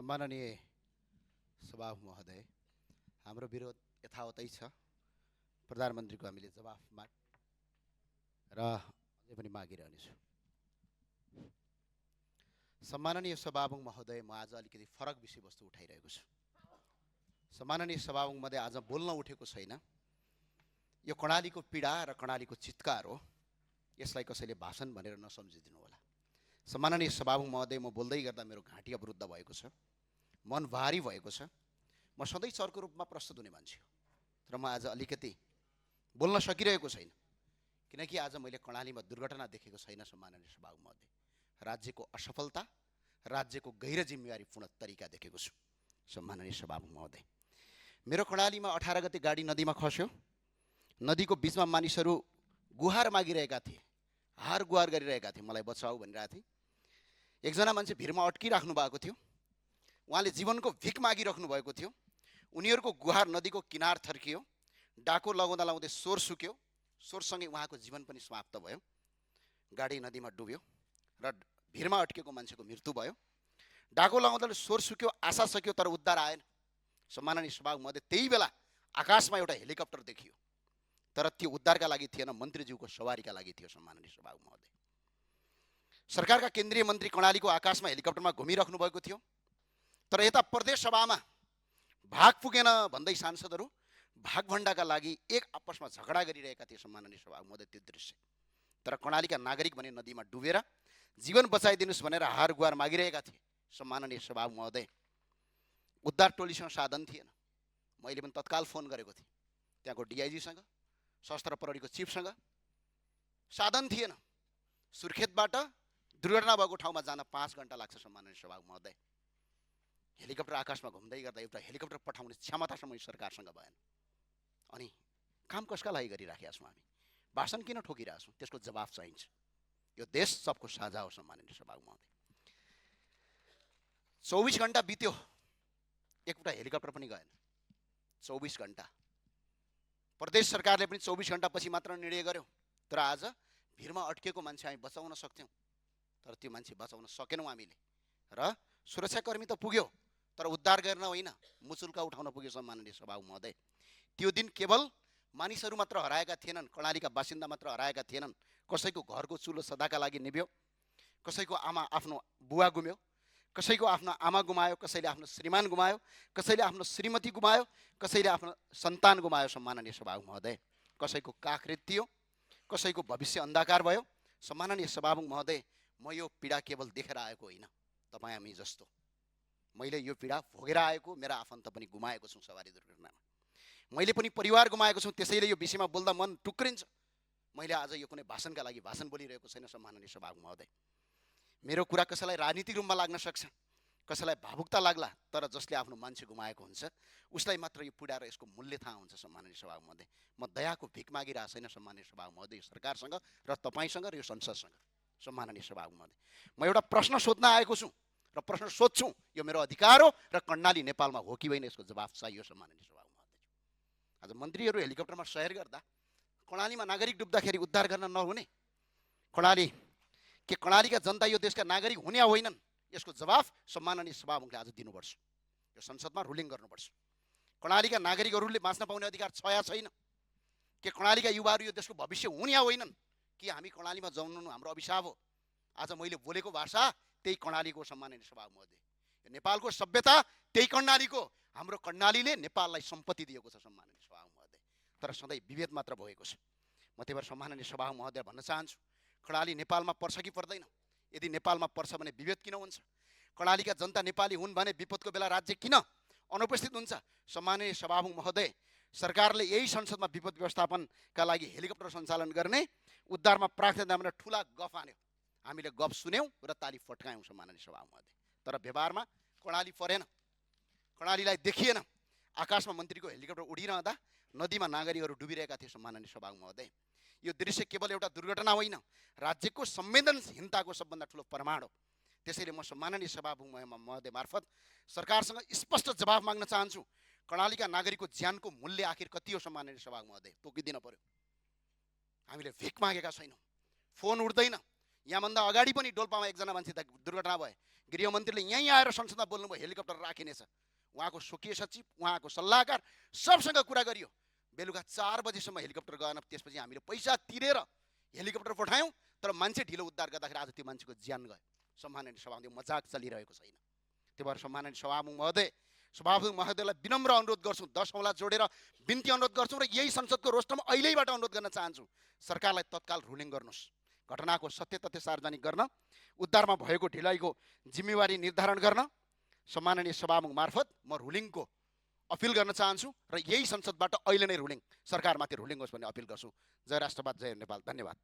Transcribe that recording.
सम्माननीय सभामुख महोदय, हाम्रो विरोध यथावतै छ। प्रधानमन्त्रीको हामीले जवाफ माग र अझै पनि मागिरहनेछौँ। सम्माननीय सभामुख महोदय, म आज अलिकति फरक विषयवस्तु उठाइरहेको छु। सम्माननीय सभामुख महोदय, आज बोल्न उठेको छैन। यो कर्णालीको पीडा र कर्णालीको चित्कार हो। यसलाई कसैले भाषण भनेर नसम्झिदिनु होला। सम्माननीय सभामुख महोदय, म बोल्दै गर्दा मेरो घाँटी अवरुद्ध भएको छ, मन भारी भएको छ। म सधैँ सरको रूपमा प्रस्तुत हुने मान्छे हो, तर म आज अलिकति बोल्न सकिरहेको छैन, किनकि आज मैले कर्णालीमा दुर्घटना देखेको छैन। सम्माननीय सभामुख महोदय, राज्यको असफलता, राज्यको गैर जिम्मेवारीपूर्ण तरिका देखेको छु। सम्माननीय सभामुख महोदय, मेरो कर्णालीमा 18 गते गाडी नदीमा खस्यो। नदीको बिचमा मानिसहरू गुहार मागिरहेका थिए, हार गुहार गरिरहेका थिए, मलाई बचाऊ भनिरहेका थिए। एकजना मान्छे भिरमा अड्किराख्नु भएको थियो, उहाँले जीवनको भिख मागिराख्नु भएको थियो। उनीहरूको गुहार नदीको किनार थर्कियो, डाको लगाउँदा लगाउँदै स्वर सुक्यो, स्वरसँगै उहाँको जीवन पनि समाप्त भयो। गाडी नदीमा डुब्यो र भिरमा अड्केको मान्छेको मृत्यु भयो। डाको लगाउँदा स्वर सुक्यो, आशा सकियो, तर उद्धार आएन। सम्माननीय सभामुख महोदय, त्यही बेला आकाशमा एउटा हेलिकप्टर देखियो, तर त्यो उद्धारका लागि थिएन, मन्त्रीज्यूको सवारीका लागि थियो। सम्माननीय सभामुख महोदय, सरकारका केन्द्रीय मन्त्री कर्णालीको आकाशमा हेलिकप्टरमा घुमिराख्नु भएको थियो, तर यता प्रदेश सभामा भाग पुगेन भन्दै सांसदहरू भागभण्डाका लागि एक आपसमा झगडा गरिरहेका थिए। सम्माननीय सभामुख महोदय, त्यो दृश्य, तर कर्णालीका नागरिक भने नदीमा डुबेर जीवन बचाइदिनुस् भनेर हार गुहार मागिरहेका थिए। सम्माननीय सभामुख महोदय, उद्धार टोलीसँग साधन थिएन। मैले पनि तत्काल फोन गरेको थिएँ त्यहाँको डिआइजीसँग, सशस्त्र प्रहरीको चिफसँग। साधन थिएन। सुर्खेतबाट दुर्घटना भएको ठाउँमा जान 5 घण्टा लाग्छ। सम्माननीय सभामुख महोदय, हेलिकप्टर आकाशमा घुम्दै गर्दा एउटा हेलिकप्टर पठाउने क्षमतासम्म सरकारसँग भएन। अनि काम कसका लागि गरिराखेका छौँ हामी? भाषण किन ठोकिरहेछौँ? त्यसको जवाफ चाहिन्छ। यो देश सबको साझा हो। सम्माननीय सभामुख महोदय, 24 घण्टा बित्यो, एउटा हेलिकप्टर पनि गएन। 24 घण्टा। प्रदेश सरकारले पनि 24 घण्टापछि मात्र निर्णय गर्यो, तर आज भिरमा अड्केको मान्छे हामी बचाउन सक्थ्यौँ, तर त्यो मान्छे बचाउन सकेनौँ हामीले। र सुरक्षाकर्मी त पुग्यो, तर उद्धार गर्न होइन, मुचुल्का उठाउन पुग्यो। सम्माननीय सभामुख महोदय, त्यो दिन केवल मानिसहरू मात्र हराएका थिएनन्, कर्णालीका बासिन्दा मात्र हराएका थिएनन्। कसैको घरको चुलो सदाका लागि निभ्यो, कसैको आमा आफ्नो बुवा गुम्यो, कसैको आफ्नो आमा गुमायो, कसैले आफ्नो श्रीमान गुमायो, कसैले आफ्नो श्रीमती गुमायो, कसैले आफ्नो सन्तान गुमायो। सम्माननीय सभामुख महोदय, कसैको काख रित्तियो, कसैको भविष्य अन्धकार भयो। सम्माननीय सभामुख महोदय, म यो पीडा केवल देखेर आएको होइन, तपाईँ हामी जस्तो मैले यो पीडा भोगेर आएको, मेरा आफन्त पनि गुमाएको छु सवारी दुर्घटनामा। मैले पनि परिवार गुमाएको छु, त्यसैले यो विषयमा बोल्दा मन टुक्रिन्छ। मैले आज यो कुनै भाषणका लागि भाषण बोलिरहेको छैन। सम्माननीय सभामुख महोदय, मेरो कुरा कसैलाई राजनीतिक रूपमा लाग्न सक्छ, कसैलाई भावुकता लाग्ला, तर जसले आफ्नो मान्छे गुमाएको हुन्छ उसलाई मात्र यो पीडा र यसको मूल्य थाहा हुन्छ। सम्माननीय सभामुख महोदय, म दयाको भिख मागिरहेको छैन। सम्माननीय सभामुख महोदय, सरकारसँग र तपाईँसँग र यो संसदसँग। सम्माननीय सभामुख महोदय, म एउटा प्रश्न सोध्न आएको छु र प्रश्न सोध्छु, यो मेरो अधिकार हो र कर्णाली नेपालमा हो कि होइन यसको जवाफ चाहियो। सम्माननीय सभामुख महोदय, आज मन्त्रीहरू हेलिकप्टरमा सहेर गर्दा कर्णालीमा नागरिक डुब्दाखेरि उद्धार गर्न नहुने? कर्णालीका जनता यो देशका नागरिक हुने होइनन्? यसको जवाफ सम्माननीय सभामुखले आज दिनुपर्छ। यो संसदमा रुलिङ गर्नुपर्छ। कर्णालीका नागरिकहरूले बाँच्न पाउने अधिकार छ या छैन? के कर्णालीका युवाहरू यो देशको भविष्य हुने होइनन्? कि हामी कर्णालीमा जन्मनु हाम्रो अभिशाप हो? आज मैले बोलेको भाषा त्यही कर्णालीको। सम्माननीय सभामुख महोदय, नेपालको सभ्यता त्यही कर्णालीको। हाम्रो कर्णालीले नेपाललाई सम्पत्ति दिएको छ। सम्माननीय सभामुख महोदय, तर सधैँ विभेद मात्र भएको छ। म त्यही भएर सम्माननीय सभामुख महोदय भन्न चाहन्छु, कर्णाली नेपालमा पर्छ कि पर्दैन? यदि नेपालमा पर्छ भने विभेद किन हुन्छ? कर्णालीका जनता नेपाली हुन् भने विपदको बेला राज्य किन अनुपस्थित हुन्छ? सम्माननीय सभामुख महोदय, सरकारले यही संसदमा विपद व्यवस्थापनका लागि हेलिकप्टर सञ्चालन गर्ने, उद्धारमा प्रार्थना भनेर ठुला गफ हान्यो। हामीले गफ सुन्यौँ र ताली फट्कायौँ। सम्माननीय सभामुख महोदय, तर व्यवहारमा कर्णाली परेन, कर्णालीलाई देखिएन। आकाशमा मन्त्रीको हेलिकप्टर उडिरहँदा नदीमा नागरिकहरू डुबिरहेका थिए। सम्माननीय सभामुख महोदय, यो दृश्य केवल एउटा दुर्घटना होइन, राज्यको संवेदनहीनताको सबभन्दा ठुलो प्रमाण हो। त्यसैले म सम्माननीय सभामुख महोदय मार्फत सरकारसँग स्पष्ट जवाफ माग्न चाहन्छु, कर्णालीका नागरिकको ज्यानको मूल्य आखिर कति हो? सम्माननीय सभामुख महोदय, तोकिदिन पर्यो। हामीले भिख मागेका छैनौँ, फोन उठ्दैन, यहाँभन्दा अगाडि पनि डोल्पामा एकजना मान्छे दुर्घटना भयो, गृहमन्त्रीले यहीँ आएर संसदमा बोल्नुभयो हेलिकप्टर राखिनेछ। उहाँको स्वकीय सचिव, उहाँको सल्लाहकार सबसँग कुरा गरियो। बेलुका 4 बजेसम्म हेलिकप्टर गएन। त्यसपछि हामीले पैसा तिरेर हेलिकप्टर पठायौँ, तर मान्छे ढिलो उद्धार गर्दाखेरि आज त्यो मान्छेको ज्यान गयो। सम्माननीय सभामुख, मजाक चलिरहेको छैन। त्यही भएर सम्माननीय सभामुख महोदयलाई विनम्र अनुरोध गर्छौँ, 10 औँला जोडेर बिन्ती अनुरोध गर्छौँ र यही संसदको रोस्टरमा अहिलेबाट अनुरोध गर्न चाहन्छु, सरकारलाई तत्काल रुलिङ गर्नुहोस्। घटनाको सत्य तथ्य सार्वजनिक गर्न, उद्धारमा भएको ढिलाइको जिम्मेवारी निर्धारण गर्न सम्माननीय सभामुख मार्फत म रुलिङको अपिल गर्न चाहन्छु र यही संसदबाट अहिले नै रुलिङ सरकारमाथि रुलिङ होस् भन्ने अपिल गर्छु। जय राष्ट्रवाद, जय नेपाल। धन्यवाद।